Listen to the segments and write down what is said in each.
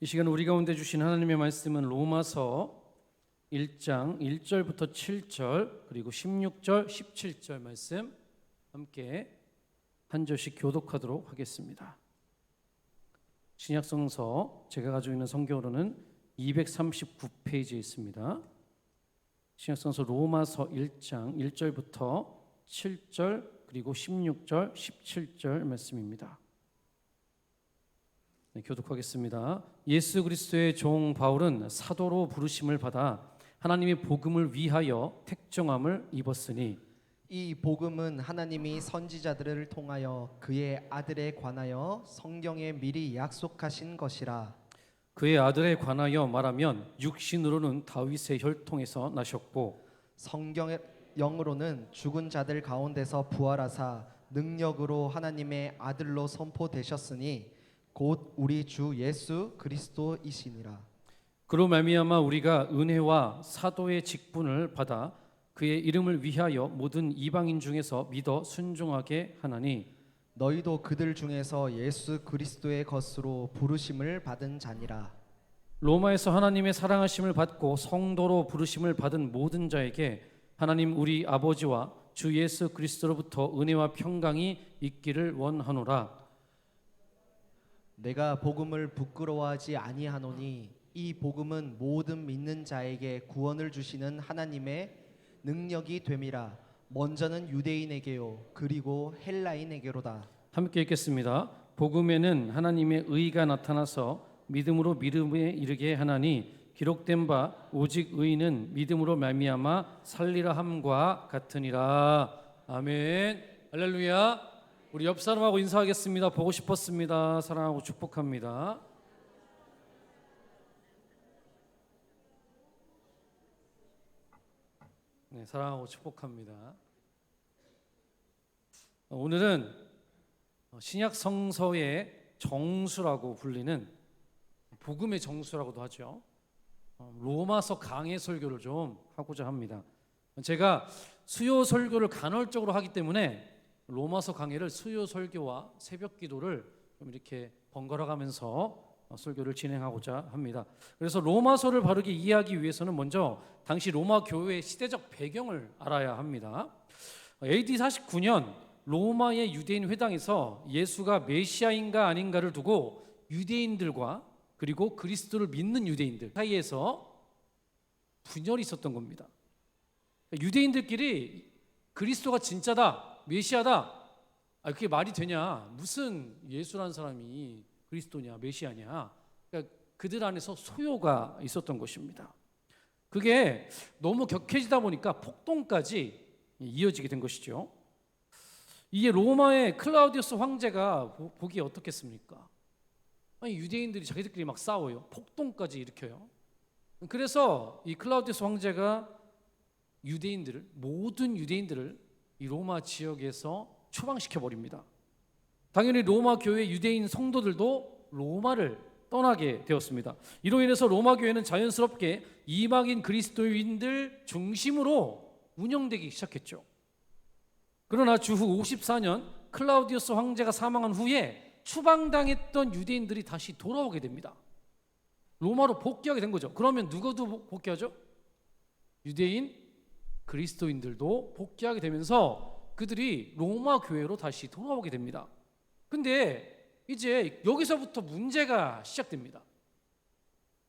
이 시간 우리 가운데 주신 하나님의 말씀은 로마서 1장 1절부터 7절 그리고 16절, 17절 말씀 함께 한 절씩 교독하도록 하겠습니다. 신약성서 제가 가지고 있는 성경으로는 239페이지에 있습니다. 신약성서 로마서 1장 1절부터 7절 그리고 16절, 17절 말씀입니다. 네, 교독하겠습니다. 예수 그리스도의 종 바울은 사도로 부르심을 받아 하나님의 복음을 위하여 택정함을 입었으니 이 복음은 하나님이 선지자들을 통하여 그의 아들에 관하여 성경에 미리 약속하신 것이라. 그의 아들에 관하여 말하면 육신으로는 다윗의 혈통에서 나셨고 성경의 영으로는 죽은 자들 가운데서 부활하사 능력으로 하나님의 아들로 선포되셨으니 곧 우리 주 예수 그리스도이시니라. 그로 말미암아 우리가 은혜와 사도의 직분을 받아 그의 이름을 위하여 모든 이방인 중에서 믿어 순종하게 하나니 너희도 그들 중에서 예수 그리스도의 것으로 부르심을 받은 자니라. 로마에서 하나님의 사랑하심을 받고 성도로 부르심을 받은 모든 자에게 하나님 우리 아버지와 주 예수 그리스도로부터 은혜와 평강이 있기를 원하노라. 내가 복음을 부끄러워하지 아니하노니 이 복음은 모든 믿는 자에게 구원을 주시는 하나님의 능력이 됨이라. 먼저는 유대인에게요 그리고 헬라인에게로다. 함께 읽겠습니다. 복음에는 하나님의 의가 나타나서 믿음으로 믿음에 이르게 하나니 기록된 바 오직 의인은 믿음으로 말미암아 살리라 함과 같으니라. 아멘. 할렐루야. 우리 옆 사람하고 인사하겠습니다. 보고 싶었습니다. 사랑하고 축복합니다. 네, 사랑하고 축복합니다. 오늘은 신약 성서의 정수라고 불리는 복음의 정수라고도 하죠. 로마서 강해 설교를 좀 하고자 합니다. 제가 수요 설교를 간헐적으로 하기 때문에 로마서 강해를 수요 설교와 새벽 기도를 좀 이렇게 번갈아 가면서 설교를 진행하고자 합니다. 그래서 로마서를 바르게 이해하기 위해서는 먼저 당시 로마 교회의 시대적 배경을 알아야 합니다. AD 49년 로마의 유대인 회당에서 예수가 메시아인가 아닌가를 두고 유대인들과 그리고 그리스도를 믿는 유대인들 사이에서 분열이 있었던 겁니다. 유대인들끼리 그리스도가 진짜다, 메시아다, 그게 말이 되냐? 무슨 예수라는 사람이 그리스도냐, 메시아냐? 그러니까 그들 안에서 소요가 있었던 것입니다. 그게 너무 격해지다 보니까 폭동까지 이어지게 된 것이죠. 이게 로마의 클라우디우스 황제가 보기에 어떻겠습니까? 아니, 유대인들이 자기들끼리 막 싸워요. 폭동까지 일으켜요. 그래서 이 클라우디우스 황제가 모든 유대인들을 이 로마 지역에서 추방시켜 버립니다. 당연히 로마 교회 유대인 성도들도 로마를 떠나게 되었습니다. 이로 인해서 로마 교회는 자연스럽게 이방인 그리스도인들 중심으로 운영되기 시작했죠. 그러나 주후 54년 클라우디우스 황제가 사망한 후에 추방당했던 유대인들이 다시 돌아오게 됩니다. 로마로 복귀하게 된 거죠. 그러면 누구도 복귀하죠? 유대인 그리스도인들도 복귀하게 되면서 그들이 로마 교회로 다시 돌아오게 됩니다. 근데 이제 여기서부터 문제가 시작됩니다.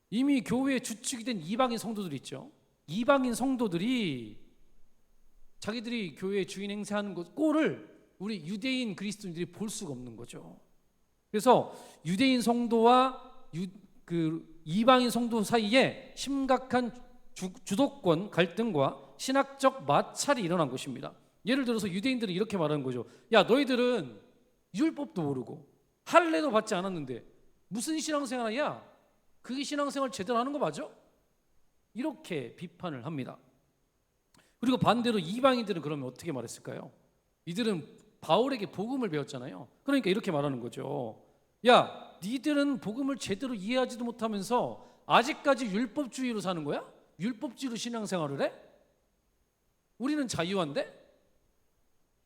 이미 교회의 주축이 된 이방인 성도들이 있죠. 이방인 성도들이 자기들이 교회의 주인 행세하는 꼴을 우리 유대인 그리스도인들이 볼 수가 없는 거죠. 그래서 유대인 성도와 이방인 성도 사이에 심각한 주도권 갈등과 신학적 마찰이 일어난 것입니다. 예를 들어서 유대인들은 이렇게 말하는 거죠. 야, 너희들은 율법도 모르고 할례도 받지 않았는데 무슨 신앙생활이야? 그게 신앙생활 제대로 하는 거 맞아? 이렇게 비판을 합니다. 그리고 반대로 이방인들은 그러면 어떻게 말했을까요? 이들은 바울에게 복음을 배웠잖아요. 그러니까 이렇게 말하는 거죠. 야, 니들은 복음을 제대로 이해하지도 못하면서 아직까지 율법주의로 사는 거야? 율법주의로 신앙생활을 해? 우리는 자유한데?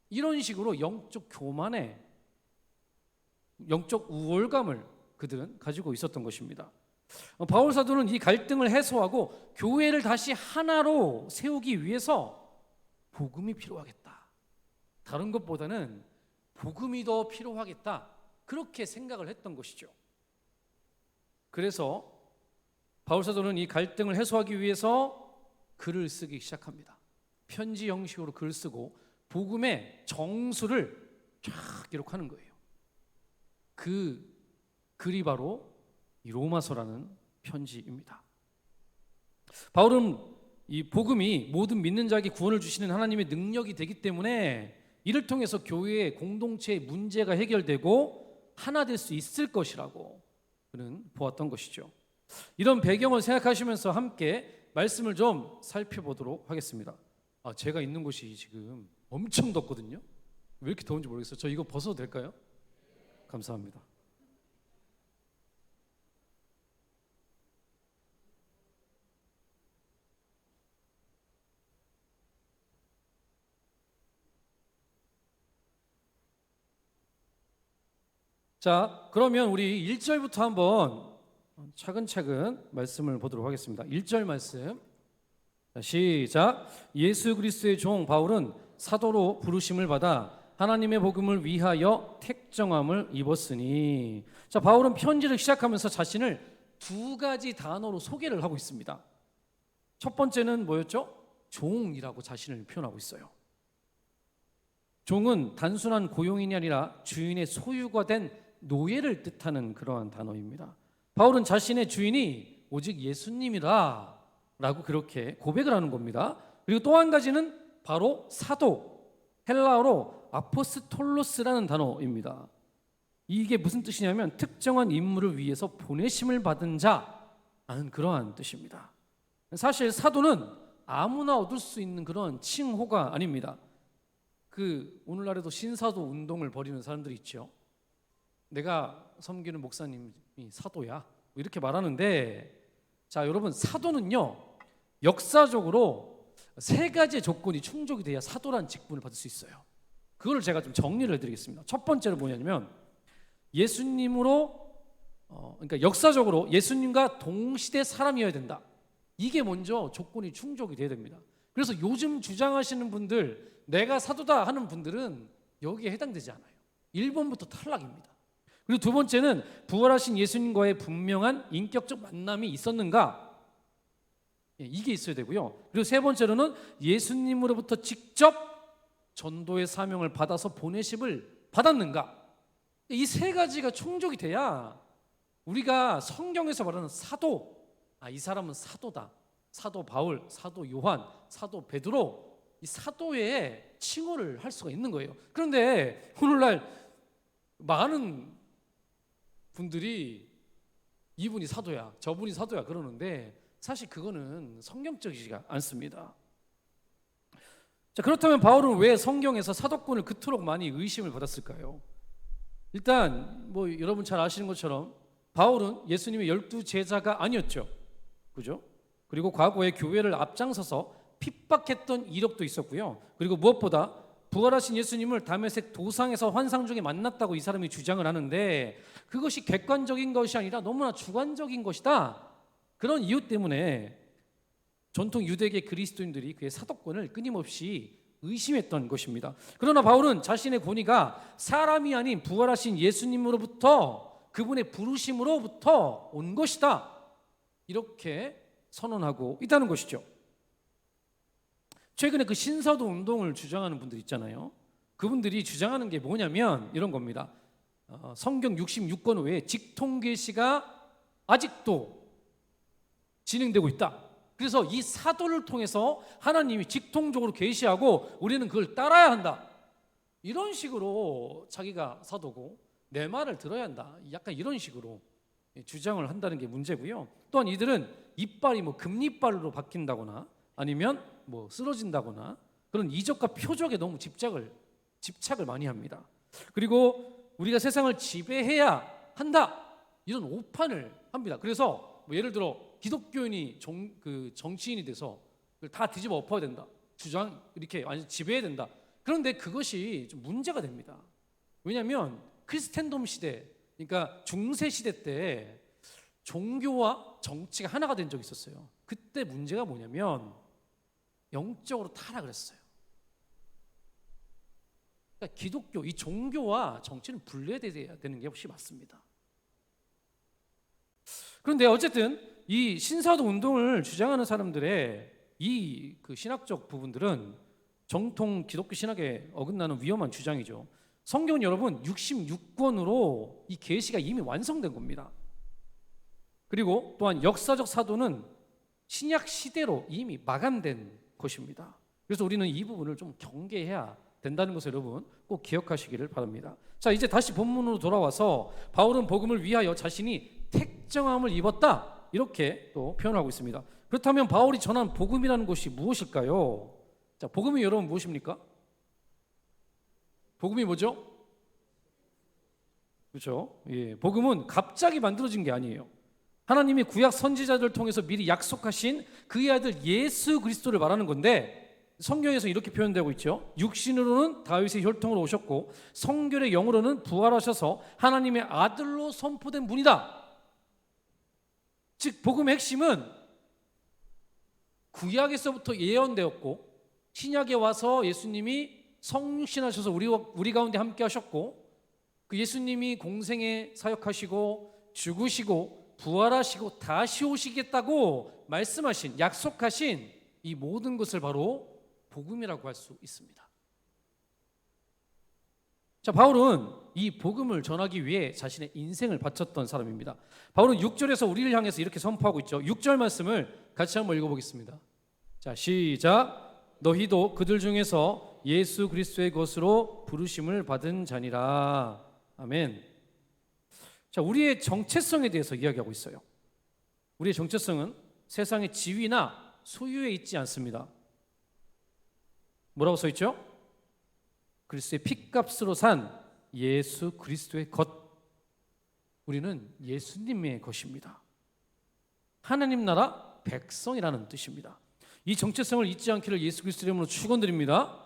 이런 식으로 영적 교만에 영적 우월감을 그들은 가지고 있었던 것입니다. 바울 사도는 이 갈등을 해소하고 교회를 다시 하나로 세우기 위해서 복음이 필요하겠다. 다른 것보다는 복음이 더 필요하겠다. 그렇게 생각을 했던 것이죠. 그래서 바울 사도는 이 갈등을 해소하기 위해서 글을 쓰기 시작합니다. 편지 형식으로 글을 쓰고 복음의 정수를 쫙 기록하는 거예요. 그 글이 바로 이 로마서라는 편지입니다. 바울은 이 복음이 모든 믿는 자에게 구원을 주시는 하나님의 능력이 되기 때문에 이를 통해서 교회의 공동체의 문제가 해결되고 하나 될 수 있을 것이라고 그는 보았던 것이죠. 이런 배경을 생각하시면서 함께 말씀을 좀 살펴보도록 하겠습니다. 제가 있는 곳이 지금 엄청 덥거든요. 왜 이렇게 더운지 모르겠어요. 저 이거 벗어도 될까요? 감사합니다. 자, 그러면 우리 1절부터 한번 차근차근 말씀을 보도록 하겠습니다. 1절 말씀. 자, 시작. 예수 그리스도의 종 바울은 사도로 부르심을 받아 하나님의 복음을 위하여 택정함을 입었으니. 자, 바울은 편지를 시작하면서 자신을 두 가지 단어로 소개를 하고 있습니다. 첫 번째는 뭐였죠? 종이라고 자신을 표현하고 있어요. 종은 단순한 고용인이 아니라 주인의 소유가 된 노예를 뜻하는 그러한 단어입니다. 바울은 자신의 주인이 오직 예수님이라 라고 그렇게 고백을 하는 겁니다. 그리고 또 한 가지는 바로 사도, 헬라어로 아포스톨로스라는 단어입니다. 이게 무슨 뜻이냐면 특정한 임무를 위해서 보내심을 받은 자라는 그러한 뜻입니다. 사실 사도는 아무나 얻을 수 있는 그런 칭호가 아닙니다. 오늘날에도 신사도 운동을 벌이는 사람들이 있죠. 내가 섬기는 목사님이 사도야 이렇게 말하는데, 자, 여러분, 사도는요 역사적으로 세 가지의 조건이 충족이 돼야 사도란 직분을 받을 수 있어요. 그걸 제가 좀 정리를 해드리겠습니다. 첫 번째로 뭐냐면 예수님으로 그러니까 역사적으로 예수님과 동시대 사람이어야 된다. 이게 먼저 조건이 충족이 돼야 됩니다. 그래서 요즘 주장하시는 분들, 내가 사도다 하는 분들은 여기에 해당되지 않아요. 1번부터 탈락입니다. 그리고 두 번째는 부활하신 예수님과의 분명한 인격적 만남이 있었는가? 이게 있어야 되고요. 그리고 세 번째로는 예수님으로부터 직접 전도의 사명을 받아서 보내심을 받았는가? 이 세 가지가 충족이 돼야 우리가 성경에서 말하는 사도, 이 사람은 사도다. 사도 바울, 사도 요한, 사도 베드로, 이 사도의 칭호를 할 수가 있는 거예요. 그런데 오늘날 많은 분들이 이분이 사도야, 저분이 사도야 그러는데 사실 그거는 성경적이지가 않습니다. 자, 그렇다면 바울은 왜 성경에서 사도권을 그토록 많이 의심을 받았을까요? 일단 여러분 잘 아시는 것처럼 바울은 예수님의 12 제자가 아니었죠. 그죠? 그리고 과거에 교회를 앞장서서 핍박했던 이력도 있었고요. 그리고 무엇보다 부활하신 예수님을 다메섹 도상에서 환상 중에 만났다고 이 사람이 주장을 하는데, 그것이 객관적인 것이 아니라 너무나 주관적인 것이다. 그런 이유 때문에 전통 유대계 그리스도인들이 그의 사도권을 끊임없이 의심했던 것입니다. 그러나 바울은 자신의 권위가 사람이 아닌 부활하신 예수님으로부터, 그분의 부르심으로부터 온 것이다. 이렇게 선언하고 있다는 것이죠. 최근에 그 신사도 운동을 주장하는 분들 있잖아요. 그분들이 주장하는 게 뭐냐면 이런 겁니다. 성경 66권 외에 직통 계시가 아직도 진행되고 있다. 그래서 이 사도를 통해서 하나님이 직통적으로 계시하고 우리는 그걸 따라야 한다. 이런 식으로 자기가 사도고 내 말을 들어야 한다. 약간 이런 식으로 주장을 한다는 게 문제고요. 또한 이들은 이빨이 금리빨로 바뀐다거나 아니면 쓰러진다거나 그런 이적과 표적에 너무 집착을 많이 합니다. 그리고 우리가 세상을 지배해야 한다, 이런 오판을 합니다. 그래서 예를 들어 기독교인이 정치인이 돼서 그걸 다 뒤집어 엎어야 된다, 주장 이렇게 완전 지배해야 된다. 그런데 그것이 좀 문제가 됩니다. 왜냐하면 크리스텐돔 시대, 그러니까 중세 시대 때 종교와 정치가 하나가 된 적이 있었어요. 그때 문제가 뭐냐면 영적으로 타락을 했어요. 그러니까 기독교, 이 종교와 정치는 분리돼야 되는 게 혹시 맞습니다. 그런데 어쨌든 이 신사도 운동을 주장하는 사람들의 이 그 신학적 부분들은 정통 기독교 신학에 어긋나는 위험한 주장이죠. 성경은 여러분 66권으로 이 계시가 이미 완성된 겁니다. 그리고 또한 역사적 사도는 신약 시대로 이미 마감된 것입니다. 그래서 우리는 이 부분을 좀 경계해야 된다는 것을 여러분 꼭 기억하시기를 바랍니다. 자, 이제 다시 본문으로 돌아와서 바울은 복음을 위하여 자신이 택정함을 입었다, 이렇게 또 표현하고 있습니다. 그렇다면 바울이 전한 복음이라는 것이 무엇일까요? 자, 복음이 여러분 무엇입니까? 복음이 뭐죠? 그렇죠? 예, 복음은 갑자기 만들어진 게 아니에요. 하나님이 구약 선지자들을 통해서 미리 약속하신 그의 아들 예수 그리스도를 말하는 건데, 성경에서 이렇게 표현되고 있죠. 육신으로는 다윗의 혈통으로 오셨고 성결의 영으로는 부활하셔서 하나님의 아들로 선포된 분이다. 즉 복음의 핵심은 구약에서부터 예언되었고 신약에 와서 예수님이 성신하셔서 우리 가운데 함께 하셨고, 그 예수님이 공생에 사역하시고 죽으시고 부활하시고 다시 오시겠다고 말씀하신, 약속하신 이 모든 것을 바로 복음이라고 할 수 있습니다. 자, 바울은 이 복음을 전하기 위해 자신의 인생을 바쳤던 사람입니다. 바울은 6절에서 우리를 향해서 이렇게 선포하고 있죠. 6절 말씀을 같이 한번 읽어보겠습니다. 자, 시작. 너희도 그들 중에서 예수 그리스도의 것으로 부르심을 받은 자니라. 아멘. 자, 우리의 정체성에 대해서 이야기하고 있어요. 우리의 정체성은 세상의 지위나 소유에 있지 않습니다. 뭐라고 써 있죠? 그리스도의 핏값으로 산 예수 그리스도의 것. 우리는 예수님의 것입니다. 하나님 나라 백성이라는 뜻입니다. 이 정체성을 잊지 않기를 예수 그리스도 이름으로 축원드립니다.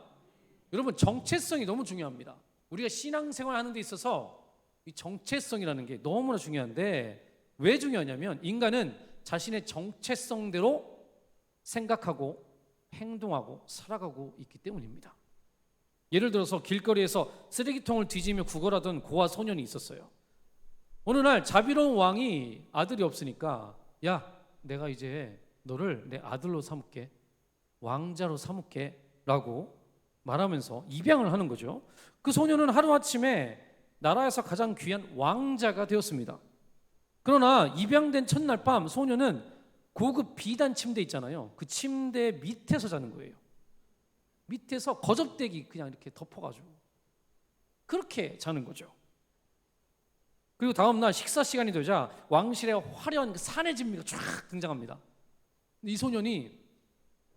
여러분, 정체성이 너무 중요합니다. 우리가 신앙생활 하는 데 있어서 이 정체성이라는 게 너무나 중요한데, 왜 중요하냐면 인간은 자신의 정체성대로 생각하고 행동하고 살아가고 있기 때문입니다. 예를 들어서 길거리에서 쓰레기통을 뒤지며 구걸하던 고아 소년이 있었어요. 어느 날 자비로운 왕이 아들이 없으니까, 야, 내가 이제 너를 내 아들로 삼을게, 왕자로 삼을게 라고 말하면서 입양을 하는 거죠. 그 소년은 하루아침에 나라에서 가장 귀한 왕자가 되었습니다. 그러나 입양된 첫날 밤 소년은 고급 비단 침대 있잖아요. 그 침대 밑에서 자는 거예요. 밑에서 거적대기 그냥 이렇게 덮어가지고 그렇게 자는 거죠. 그리고 다음날 식사 시간이 되자 왕실의 화려한 그 산의 진미가 쫙 등장합니다. 근데 이 소년이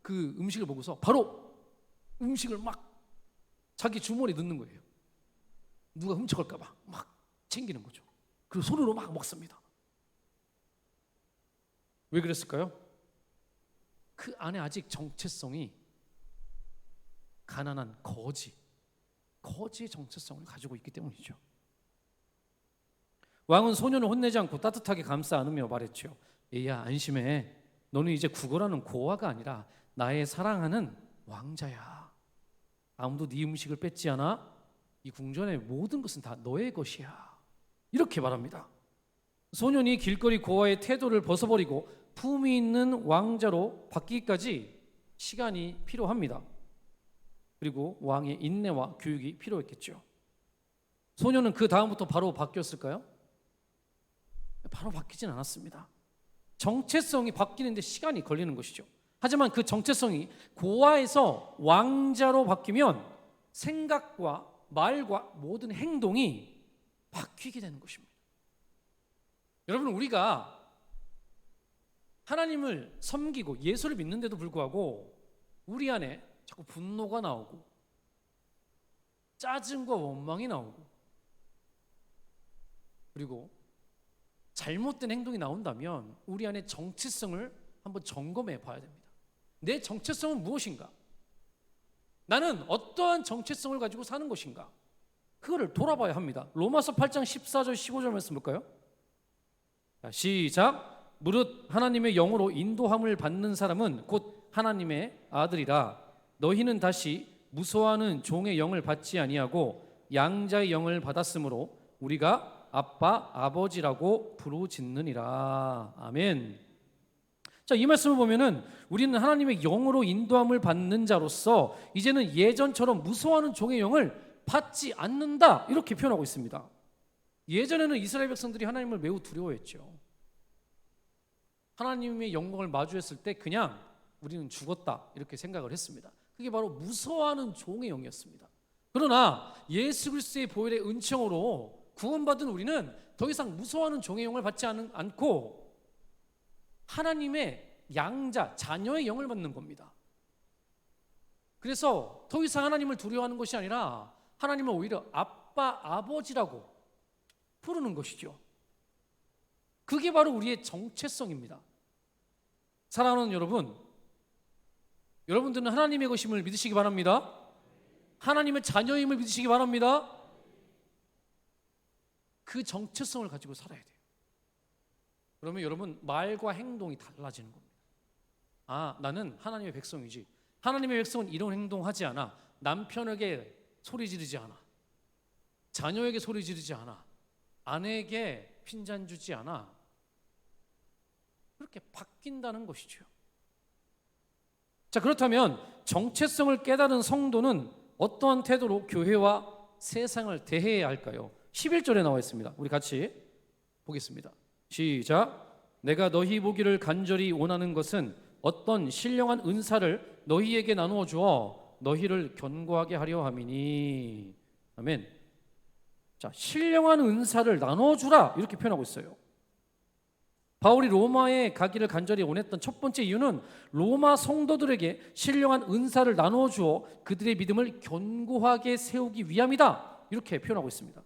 그 음식을 보고서 바로 음식을 막 자기 주머니에 넣는 거예요. 누가 훔쳐갈까 봐 막 챙기는 거죠. 그리고 손으로 막 먹습니다. 왜 그랬을까요? 그 안에 아직 정체성이 가난한 거지의 정체성을 가지고 있기 때문이죠. 왕은 소년을 혼내지 않고 따뜻하게 감싸 안으며 말했죠. 얘야, 안심해. 너는 이제 구걸하는 고아가 아니라 나의 사랑하는 왕자야. 아무도 네 음식을 뺏지 않아. 이 궁전의 모든 것은 다 너의 것이야. 이렇게 말합니다. 소년이 길거리 고아의 태도를 벗어버리고 품위 있는 왕자로 바뀌기까지 시간이 필요합니다. 그리고 왕의 인내와 교육이 필요했겠죠. 소년은 그 다음부터 바로 바뀌었을까요? 바로 바뀌진 않았습니다. 정체성이 바뀌는데 시간이 걸리는 것이죠. 하지만 그 정체성이 고아에서 왕자로 바뀌면 생각과 말과 모든 행동이 바뀌게 되는 것입니다. 여러분, 우리가 하나님을 섬기고 예수를 믿는데도 불구하고 우리 안에 자꾸 분노가 나오고 짜증과 원망이 나오고 그리고 잘못된 행동이 나온다면 우리 안에 정체성을 한번 점검해 봐야 됩니다. 내 정체성은 무엇인가? 나는 어떠한 정체성을 가지고 사는 것인가? 그거를 돌아봐야 합니다. 로마서 8장 14절 15절 말씀 볼까요? 자, 시작. 무릇 하나님의 영으로 인도함을 받는 사람은 곧 하나님의 아들이라. 너희는 다시 무서워하는 종의 영을 받지 아니하고 양자의 영을 받았으므로 우리가 아빠 아버지라고 부르짖느니라. 아멘. 자, 이 말씀을 보면은 우리는 하나님의 영으로 인도함을 받는 자로서 이제는 예전처럼 무서워하는 종의 영을 받지 않는다, 이렇게 표현하고 있습니다. 예전에는 이스라엘 백성들이 하나님을 매우 두려워했죠. 하나님의 영광을 마주했을 때 그냥 우리는 죽었다, 이렇게 생각을 했습니다. 그게 바로 무서워하는 종의 영이었습니다. 그러나 예수 그리스도의 보혈의 은총으로 구원받은 우리는 더 이상 무서워하는 종의 영을 받지 않고 하나님의 양자, 자녀의 영을 받는 겁니다. 그래서 더 이상 하나님을 두려워하는 것이 아니라 하나님을 오히려 아빠, 아버지라고 부르는 것이죠. 그게 바로 우리의 정체성입니다. 사랑하는 여러분, 여러분들은 하나님의 것임을 믿으시기 바랍니다. 하나님의 자녀임을 믿으시기 바랍니다. 그 정체성을 가지고 살아야 돼요. 그러면 여러분 말과 행동이 달라지는 겁니다. 아, 나는 하나님의 백성이지. 하나님의 백성은 이런 행동하지 않아. 남편에게 소리 지르지 않아. 자녀에게 소리 지르지 않아. 아내에게 핀잔 주지 않아. 그렇게 바뀐다는 것이죠. 자, 그렇다면 정체성을 깨달은 성도는 어떠한 태도로 교회와 세상을 대해야 할까요? 11절에 나와 있습니다. 우리 같이 보겠습니다. 시작. 내가 너희 보기를 간절히 원하는 것은 어떤 신령한 은사를 너희에게 나누어 주어 너희를 견고하게 하려 함이니. 아멘. 자, 신령한 은사를 나누어 주라, 이렇게 표현하고 있어요. 바울이 로마에 가기를 간절히 원했던 첫 번째 이유는 로마 성도들에게 신령한 은사를 나누어 주어 그들의 믿음을 견고하게 세우기 위함이다, 이렇게 표현하고 있습니다.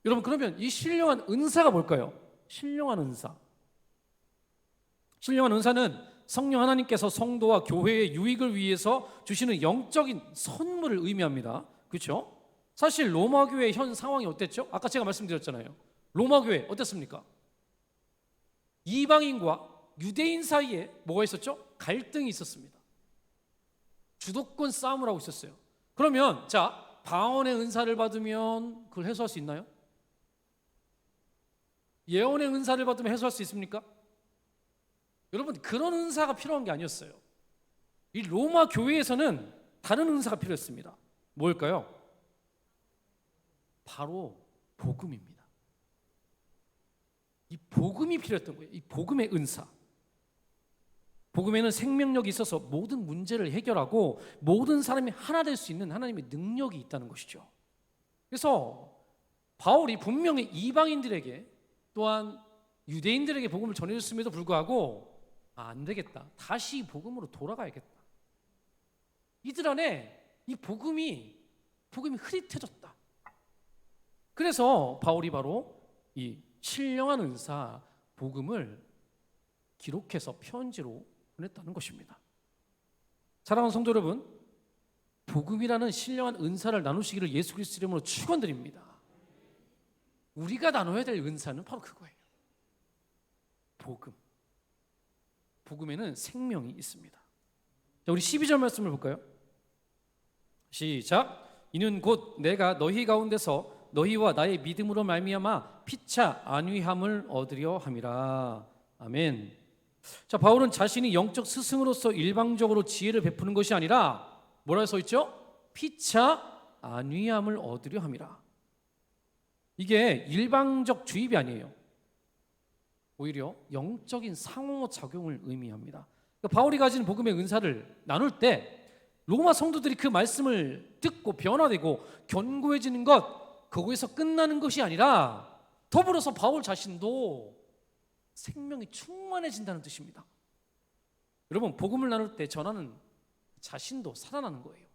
여러분, 그러면 이 신령한 은사가 뭘까요? 신령한 은사. 신령한 은사는 성령 하나님께서 성도와 교회의 유익을 위해서 주시는 영적인 선물을 의미합니다. 그렇죠? 사실 로마 교회의 현 상황이 어땠죠? 아까 제가 말씀드렸잖아요. 로마 교회 어땠습니까? 이방인과 유대인 사이에 뭐가 있었죠? 갈등이 있었습니다. 주도권 싸움을 하고 있었어요. 그러면 자, 방언의 은사를 받으면 그걸 해소할 수 있나요? 예언의 은사를 받으면 해소할 수 있습니까? 여러분, 그런 은사가 필요한 게 아니었어요. 이 로마 교회에서는 다른 은사가 필요했습니다. 뭘까요? 바로 복음입니다. 이 복음이 필요했던 거예요. 이 복음의 은사. 복음에는 생명력이 있어서 모든 문제를 해결하고 모든 사람이 하나 될 수 있는 하나님의 능력이 있다는 것이죠. 그래서 바울이 분명히 이방인들에게 또한 유대인들에게 복음을 전해줬음에도 불구하고 안 되겠다, 다시 복음으로 돌아가야겠다. 이들 안에 이 복음이 흐릿해졌다. 그래서 바울이 바로 이 신령한 은사 복음을 기록해서 편지로 보냈다는 것입니다. 사랑하는 성도 여러분, 복음이라는 신령한 은사를 나누시기를 예수 그리스도 이름으로 축원드립니다. 우리가 나눠야 될 은사는 바로 그거예요. 복음. 복음에는 생명이 있습니다. 자, 우리 12절 말씀을 볼까요? 시작. 이는 곧 내가 너희 가운데서 너희와 나의 믿음으로 말미암아 피차 안위함을 얻으려 함이라. 아멘. 자, 바울은 자신이 영적 스승으로서 일방적으로 지혜를 베푸는 것이 아니라 뭐라고 써 있죠? 피차 안위함을 얻으려 함이라. 이게 일방적 주입이 아니에요. 오히려 영적인 상호작용을 의미합니다. 그러니까 바울이 가진 복음의 은사를 나눌 때 로마 성도들이 그 말씀을 듣고 변화되고 견고해지는 것, 거기서 끝나는 것이 아니라 더불어서 바울 자신도 생명이 충만해진다는 뜻입니다. 여러분, 복음을 나눌 때 전하는 자신도 살아나는 거예요.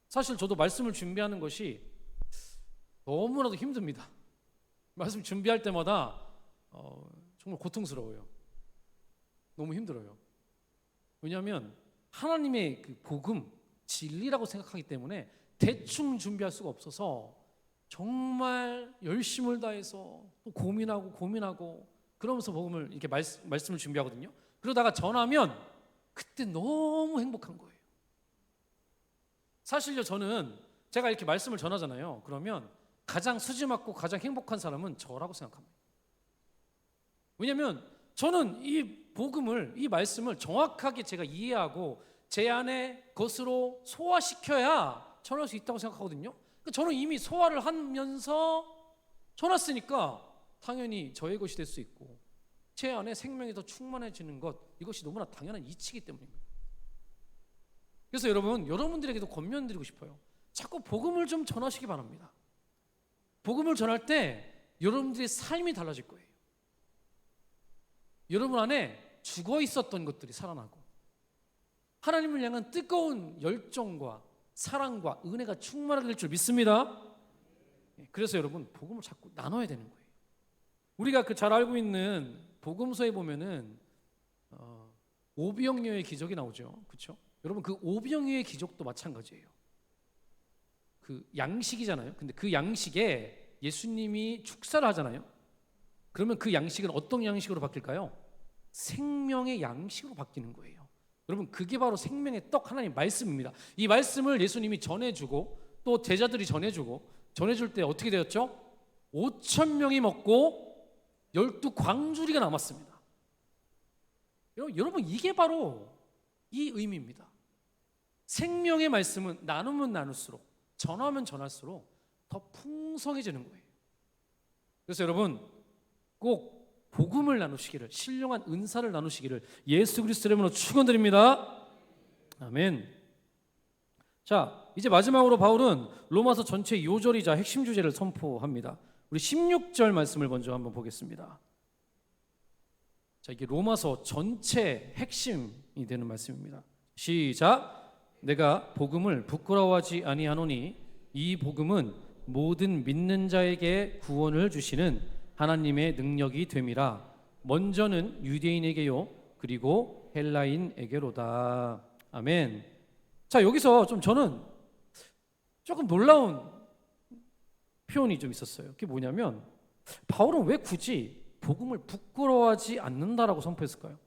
사실 저도 말씀을 준비하는 것이 너무나도 힘듭니다. 말씀 준비할 때마다 정말 고통스러워요. 너무 힘들어요. 왜냐하면 하나님의 그 복음, 진리라고 생각하기 때문에 대충 준비할 수가 없어서 정말 열심을 다해서 또 고민하고 그러면서 복음을 이렇게 말씀을 준비하거든요. 그러다가 전하면 그때 너무 행복한 거예요. 사실요, 저는 제가 이렇게 말씀을 전하잖아요. 그러면 가장 수지맞고 가장 행복한 사람은 저라고 생각합니다. 왜냐하면 저는 이 복음을, 이 말씀을 정확하게 제가 이해하고 제 안에 것으로 소화시켜야 전할 수 있다고 생각하거든요. 저는 이미 소화를 하면서 전했으니까 당연히 저의 것이 될 수 있고 제 안에 생명이 더 충만해지는 것, 이것이 너무나 당연한 이치이기 때문입니다. 그래서 여러분들에게도 권면드리고 싶어요. 자꾸 복음을 좀 전하시기 바랍니다. 복음을 전할 때 여러분들의 삶이 달라질 거예요. 여러분 안에 죽어 있었던 것들이 살아나고 하나님을 향한 뜨거운 열정과 사랑과 은혜가 충만하게 될 줄 믿습니다. 그래서 여러분, 복음을 자꾸 나눠야 되는 거예요. 우리가 그 잘 알고 있는 복음서에 보면은 오병이어의 기적이 나오죠. 그렇죠? 여러분, 그 오병이어의 기적도 마찬가지예요. 그 양식이잖아요. 근데 그 양식에 예수님이 축사를 하잖아요. 그러면 그 양식은 어떤 양식으로 바뀔까요? 생명의 양식으로 바뀌는 거예요. 여러분, 그게 바로 생명의 떡, 하나님 말씀입니다. 이 말씀을 예수님이 전해주고 또 제자들이 전해줄 때 어떻게 되었죠? 5,000명이 먹고 12광주리가 남았습니다. 여러분, 이게 바로 이 의미입니다. 생명의 말씀은 나누면 나눌수록, 전하면 전할수록 더 풍성해지는 거예요. 그래서 여러분, 꼭 복음을 나누시기를, 신령한 은사를 나누시기를 예수 그리스도의 이름으로 축원드립니다. 아멘. 자, 이제 마지막으로 바울은 로마서 전체 요절이자 핵심 주제를 선포합니다. 우리 16절 말씀을 먼저 한번 보겠습니다. 자, 이게 로마서 전체 핵심이 되는 말씀입니다. 시작. 내가 복음을 부끄러워하지 아니하노니 이 복음은 모든 믿는 자에게 구원을 주시는 하나님의 능력이 됨이라. 먼저는 유대인에게요 그리고 헬라인에게로다. 아멘. 자, 여기서 저는 조금 놀라운 표현이 좀 있었어요. 그게 뭐냐면 바울은 왜 굳이 복음을 부끄러워하지 않는다라고 선포했을까요?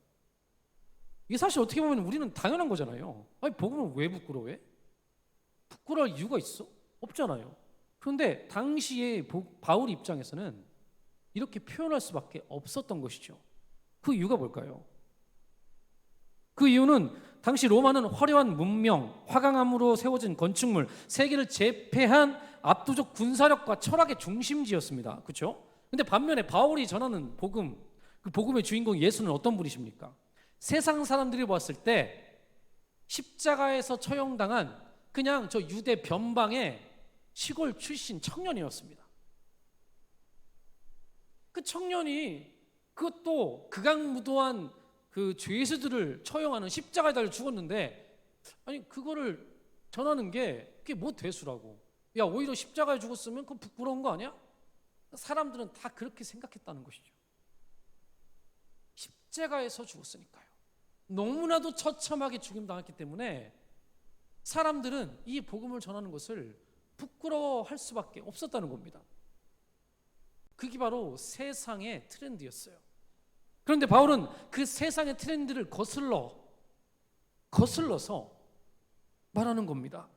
이게 사실 어떻게 보면 우리는 당연한 거잖아요. 아니, 복음을 왜 부끄러워해? 부끄러울 이유가 있어? 없잖아요. 그런데 당시에 바울 입장에서는 이렇게 표현할 수밖에 없었던 것이죠. 그 이유가 뭘까요? 그 이유는 당시 로마는 화려한 문명, 화강암으로 세워진 건축물, 세계를 제패한 압도적 군사력과 철학의 중심지였습니다. 그렇죠? 근데 반면에 바울이 전하는 복음, 그 복음의 주인공 예수는 어떤 분이십니까? 세상 사람들이 봤을 때 십자가에서 처형당한 그냥 저 유대 변방의 시골 출신 청년이었습니다. 그 청년이 그것도 극악무도한 그 죄수들을 처형하는 십자가에 달려 죽었는데, 아니 그거를 전하는 게 그게 뭐 대수라고? 야, 오히려 십자가에 죽었으면 그건 부끄러운 거 아니야? 사람들은 다 그렇게 생각했다는 것이죠. 십자가에서 죽었으니까요. 너무나도 처참하게 죽임당했기 때문에 사람들은 이 복음을 전하는 것을 부끄러워할 수밖에 없었다는 겁니다. 그게 바로 세상의 트렌드였어요. 그런데 바울은 그 세상의 트렌드를 거슬러서 말하는 겁니다.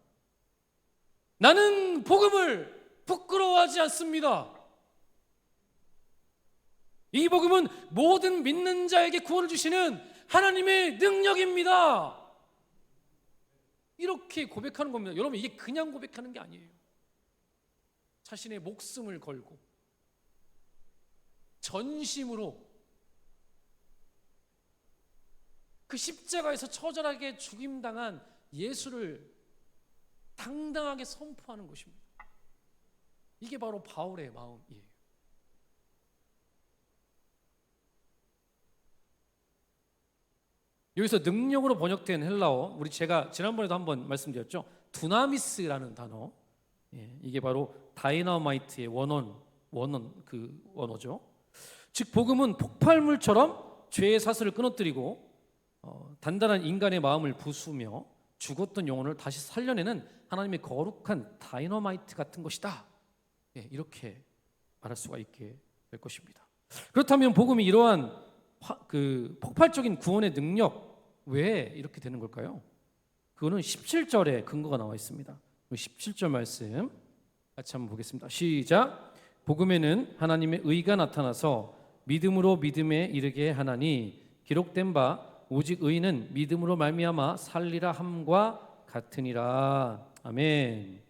나는 복음을 부끄러워하지 않습니다. 이 복음은 모든 믿는 자에게 구원을 주시는 하나님의 능력입니다. 이렇게 고백하는 겁니다. 여러분, 이게 그냥 고백하는 게 아니에요. 자신의 목숨을 걸고 전심으로 그 십자가에서 처절하게 죽임당한 예수를 당당하게 선포하는 것입니다. 이게 바로 바울의 마음이에요. 여기서 능력으로 번역된 헬라어, 제가 지난번에도 한번 말씀드렸죠. 두나미스라는 단어, 이게 바로 다이너마이트의 원어죠. 즉 복음은 폭발물처럼 죄의 사슬을 끊어뜨리고 단단한 인간의 마음을 부수며 죽었던 영혼을 다시 살려내는 하나님의 거룩한 다이너마이트 같은 것이다. 이렇게 말할 수가 있게 될 것입니다. 그렇다면 복음이 이러한 폭발적인 구원의 능력 왜 이렇게 되는 걸까요? 그거는 17절에 근거가 나와 있습니다. 17절 말씀 같이 한번 보겠습니다. 시작. 복음에는 하나님의 의가 나타나서 믿음으로 믿음에 이르게 하나니 기록된 바 오직 의인은 믿음으로 말미암아 살리라 함과 같으니라. 아멘.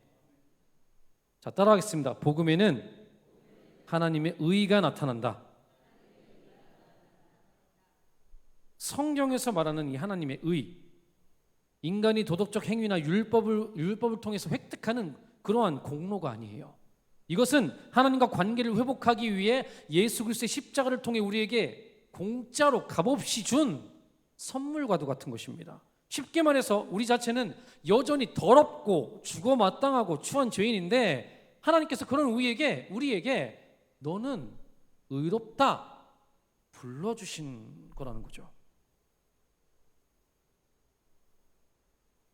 자, 따라하겠습니다. 복음에는 하나님의 의가 나타난다. 성경에서 말하는 이 하나님의 의, 인간이 도덕적 행위나 율법을 통해서 획득하는 그러한 공로가 아니에요. 이것은 하나님과 관계를 회복하기 위해 예수 그리스도의 십자가를 통해 우리에게 공짜로 값없이 준 선물과도 같은 것입니다. 쉽게 말해서 우리 자체는 여전히 더럽고 죽어 마땅하고 추한 죄인인데 하나님께서 그런 우리에게 너는 의롭다 불러주신 거라는 거죠.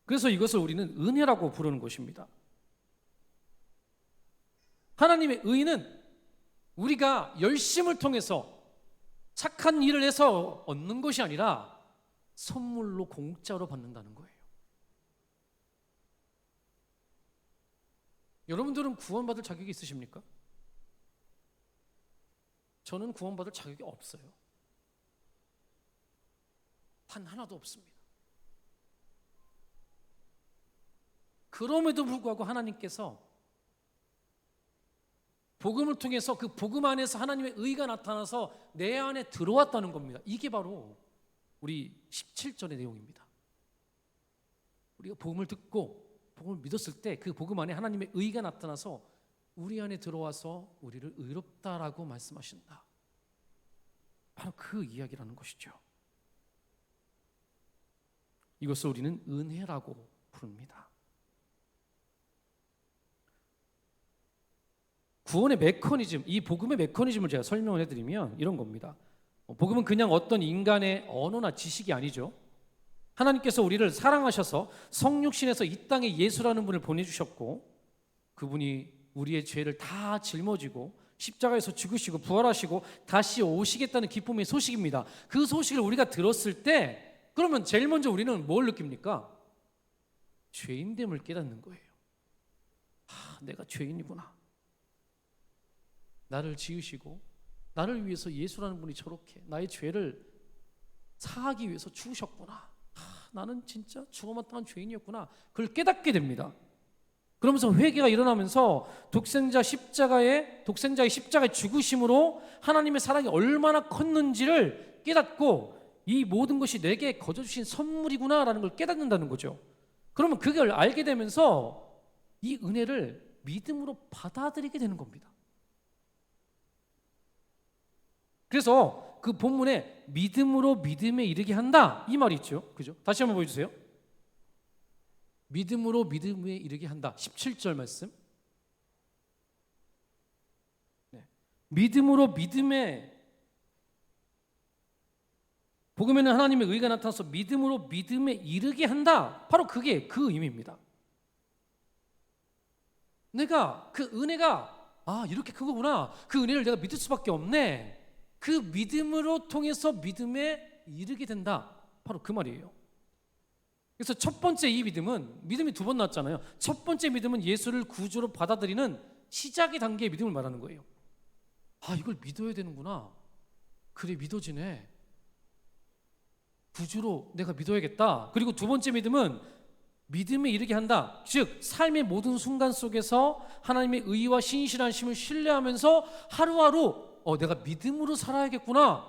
그래서 이것을 우리는 은혜라고 부르는 것입니다. 하나님의 의는 우리가 열심을 통해서 착한 일을 해서 얻는 것이 아니라 선물로 공짜로 받는다는 거예요. 여러분들은 구원받을 자격이 있으십니까? 저는 구원받을 자격이 없어요. 단 하나도 없습니다. 그럼에도 불구하고 하나님께서 복음을 통해서 그 복음 안에서 하나님의 의가 나타나서 내 안에 들어왔다는 겁니다. 이게 바로 우리 17절의 내용입니다. 우리가 복음을 듣고 복음을 믿었을 때 그 복음 안에 하나님의 의가 나타나서 우리 안에 들어와서 우리를 의롭다라고 말씀하신다. 바로 그 이야기라는 것이죠. 이것을 우리는 은혜라고 부릅니다. 구원의 메커니즘, 이 복음의 메커니즘을 제가 설명을 해드리면 이런 겁니다. 복음은 그냥 어떤 인간의 언어나 지식이 아니죠. 하나님께서 우리를 사랑하셔서 성육신에서 이 땅에 예수라는 분을 보내주셨고 그분이 우리의 죄를 다 짊어지고 십자가에서 죽으시고 부활하시고 다시 오시겠다는 기쁨의 소식입니다. 그 소식을 우리가 들었을 때 그러면 제일 먼저 우리는 뭘 느낍니까? 죄인됨을 깨닫는 거예요. 내가 죄인이구나. 나를 지으시고 나를 위해서 예수라는 분이 저렇게 나의 죄를 사하기 위해서 죽으셨구나. 나는 진짜 죽어마땅한 죄인이었구나. 그걸 깨닫게 됩니다. 그러면서 회개가 일어나면서 독생자의 십자가의 죽으심으로 하나님의 사랑이 얼마나 컸는지를 깨닫고 이 모든 것이 내게 거저 주신 선물이구나라는 걸 깨닫는다는 거죠. 그러면 그걸 알게 되면서 이 은혜를 믿음으로 받아들이게 되는 겁니다. 그래서 그 본문에 믿음으로 믿음에 이르게 한다 이 말이 있죠. 그죠? 다시 한번 보여주세요. 믿음으로 믿음에 이르게 한다. 17절 말씀. 네. 믿음으로 믿음에 복음에는 하나님의 의가 나타나서 믿음으로 믿음에 이르게 한다. 바로 그게 그 의미입니다. 내가 그 은혜가 이렇게 큰 거구나. 그 은혜를 내가 믿을 수밖에 없네. 그 믿음으로 통해서 믿음에 이르게 된다. 바로 그 말이에요. 그래서 첫 번째 이 믿음이 두 번 나왔잖아요. 첫 번째 믿음은 예수를 구주로 받아들이는 시작의 단계의 믿음을 말하는 거예요. 이걸 믿어야 되는구나. 그래, 믿어지네. 구주로 내가 믿어야겠다. 그리고 두 번째 믿음은 믿음에 이르게 한다. 즉 삶의 모든 순간 속에서 하나님의 의와 신실하심을 신뢰하면서 하루하루 내가 믿음으로 살아야겠구나.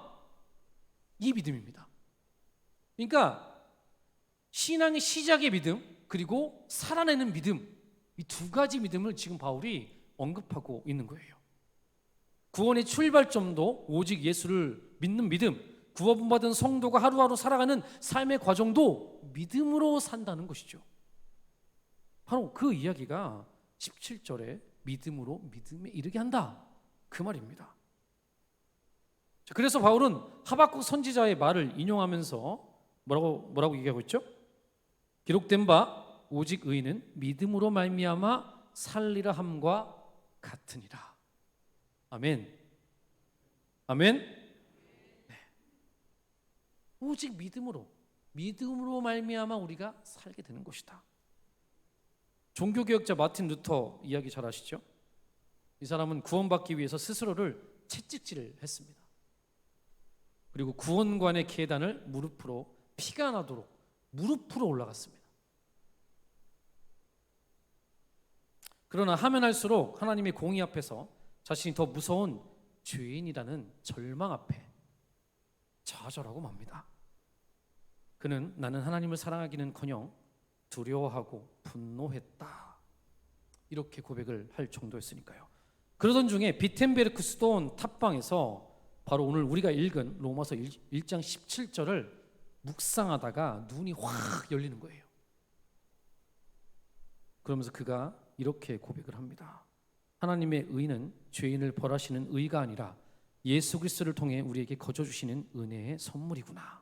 이 믿음입니다. 그러니까 신앙의 시작의 믿음 그리고 살아내는 믿음, 이 두 가지 믿음을 지금 바울이 언급하고 있는 거예요. 구원의 출발점도 오직 예수를 믿는 믿음, 구원받은 성도가 하루하루 살아가는 삶의 과정도 믿음으로 산다는 것이죠. 바로 그 이야기가 17절에 믿음으로 믿음에 이르게 한다 그 말입니다. 그래서 바울은 하박국 선지자의 말을 인용하면서 뭐라고 얘기하고 있죠? 기록된 바 오직 의인은 믿음으로 말미암아 살리라 함과 같으니라. 아멘. 아멘. 네. 오직 믿음으로 말미암아 우리가 살게 되는 것이다. 종교개혁자 마틴 루터 이야기 잘 아시죠? 이 사람은 구원받기 위해서 스스로를 채찍질을 했습니다. 그리고 구원관의 계단을 무릎으로 피가 나도록 무릎으로 올라갔습니다. 그러나 하면 할수록 하나님의 공의 앞에서 자신이 더 무서운 죄인이라는 절망 앞에 좌절하고 맙니다. 그는 나는 하나님을 사랑하기는커녕 두려워하고 분노했다, 이렇게 고백을 할 정도였으니까요. 그러던 중에 비텐베르크 수도원 탑방에서 바로 오늘 우리가 읽은 로마서 1장 17절을 묵상하다가 눈이 확 열리는 거예요. 그러면서 그가 이렇게 고백을 합니다. 하나님의 의는 죄인을 벌하시는 의가 아니라 예수 그리스도를 통해 우리에게 거저 주시는 은혜의 선물이구나.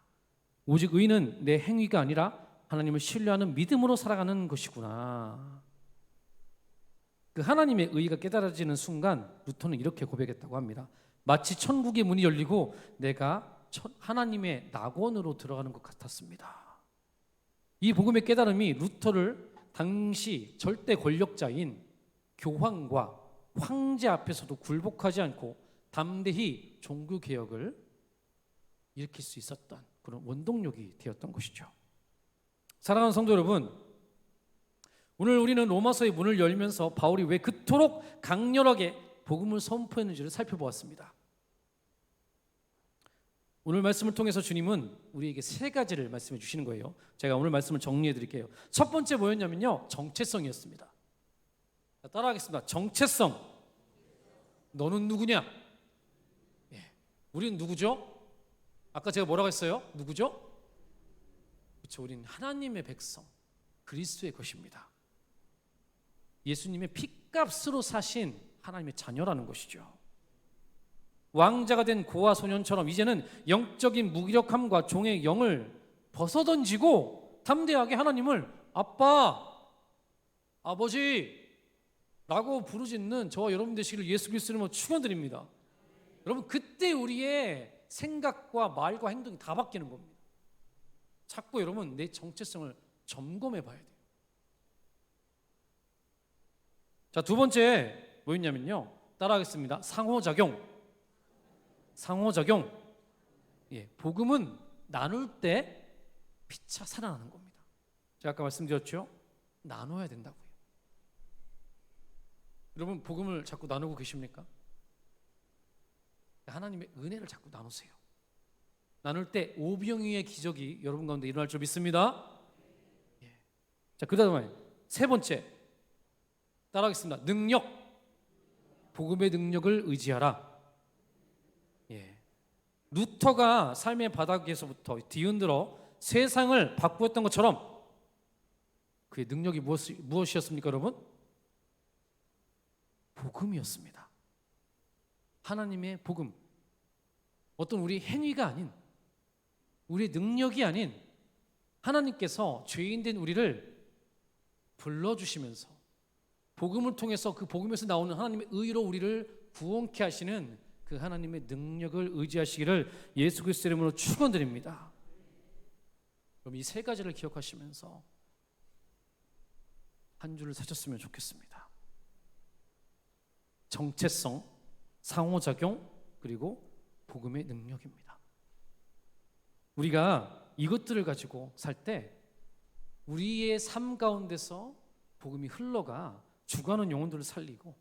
오직 의는 내 행위가 아니라 하나님을 신뢰하는 믿음으로 살아가는 것이구나. 그 하나님의 의가 깨달아지는 순간 루터는 이렇게 고백했다고 합니다. 마치 천국의 문이 열리고 내가 하나님의 낙원으로 들어가는 것 같았습니다. 이 복음의 깨달음이 루터를 당시 절대 권력자인 교황과 황제 앞에서도 굴복하지 않고 담대히 종교개혁을 일으킬 수 있었던 그런 원동력이 되었던 것이죠. 사랑하는 성도 여러분, 오늘 우리는 로마서의 문을 열면서 바울이 왜 그토록 강렬하게 복음을 선포했는지를 살펴보았습니다. 오늘 말씀을 통해서 주님은 우리에게 세 가지를 말씀해 주시는 거예요. 제가 오늘 말씀을 정리해 드릴게요. 첫 번째 뭐였냐면요, 정체성이었습니다. 따라하겠습니다. 정체성. 너는 누구냐? 예. 우리는 누구죠? 아까 제가 뭐라고 했어요? 누구죠? 그렇죠. 우리는 하나님의 백성, 그리스도의 것입니다. 예수님의 핏값으로 사신 하나님의 자녀라는 것이죠. 왕자가 된 고아 소년처럼 이제는 영적인 무기력함과 종의 영을 벗어던지고 담대하게 하나님을 아빠, 아버지 라고 부르짖는 저와 여러분 되시기를 예수 그리스도로 축원드립니다. 여러분, 그때 우리의 생각과 말과 행동이 다 바뀌는 겁니다. 자꾸 여러분 내 정체성을 점검해 봐야 돼요. 자, 두 번째 뭐였냐면요, 따라하겠습니다. 상호작용. 예, 복음은 나눌 때 피차 살아나는 겁니다. 제가 아까 말씀드렸죠? 나눠야 된다고요. 여러분, 복음을 자꾸 나누고 계십니까? 하나님의 은혜를 자꾸 나누세요. 나눌 때 오병이의 기적이 여러분 가운데 일어날 줄 믿습니다. 예. 자, 그다음에 세 번째 따라하겠습니다. 능력. 복음의 능력을 의지하라. 예. 루터가 삶의 바닥에서부터 뒤흔들어 세상을 바꾸었던 것처럼 그의 능력이 무엇이었습니까, 여러분? 복음이었습니다. 하나님의 복음. 어떤 우리 행위가 아닌, 우리의 능력이 아닌, 하나님께서 죄인된 우리를 불러주시면서 복음을 통해서 그 복음에서 나오는 하나님의 의로 우리를 구원케 하시는 그 하나님의 능력을 의지하시기를 예수 그리스도의 이름으로 축원드립니다. 그럼 이 세 가지를 기억하시면서 한 주를 사셨으면 좋겠습니다. 정체성, 상호작용, 그리고 복음의 능력입니다. 우리가 이것들을 가지고 살 때 우리의 삶 가운데서 복음이 흘러가 죽어가는 영혼들을 살리고,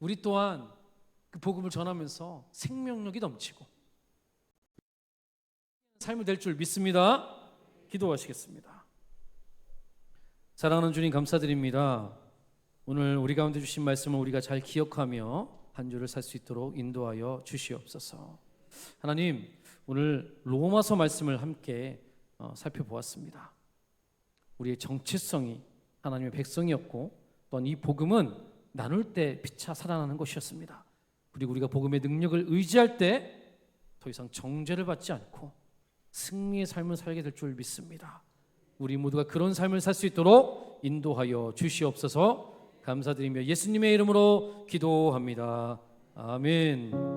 우리 또한 그 복음을 전하면서 생명력이 넘치고 삶이 될 줄 믿습니다. 기도하시겠습니다. 사랑하는 주님, 감사드립니다. 오늘 우리 가운데 주신 말씀을 우리가 잘 기억하며 한 주를 살 수 있도록 인도하여 주시옵소서. 하나님, 오늘 로마서 말씀을 함께 살펴보았습니다. 우리의 정체성이 하나님의 백성이었고, 또한 이 복음은 나눌 때 피차 살아나는 것이었습니다. 그리고 우리가 복음의 능력을 의지할 때 더 이상 정죄를 받지 않고 승리의 삶을 살게 될 줄 믿습니다. 우리 모두가 그런 삶을 살 수 있도록 인도하여 주시옵소서. 감사드리며 예수님의 이름으로 기도합니다. 아멘.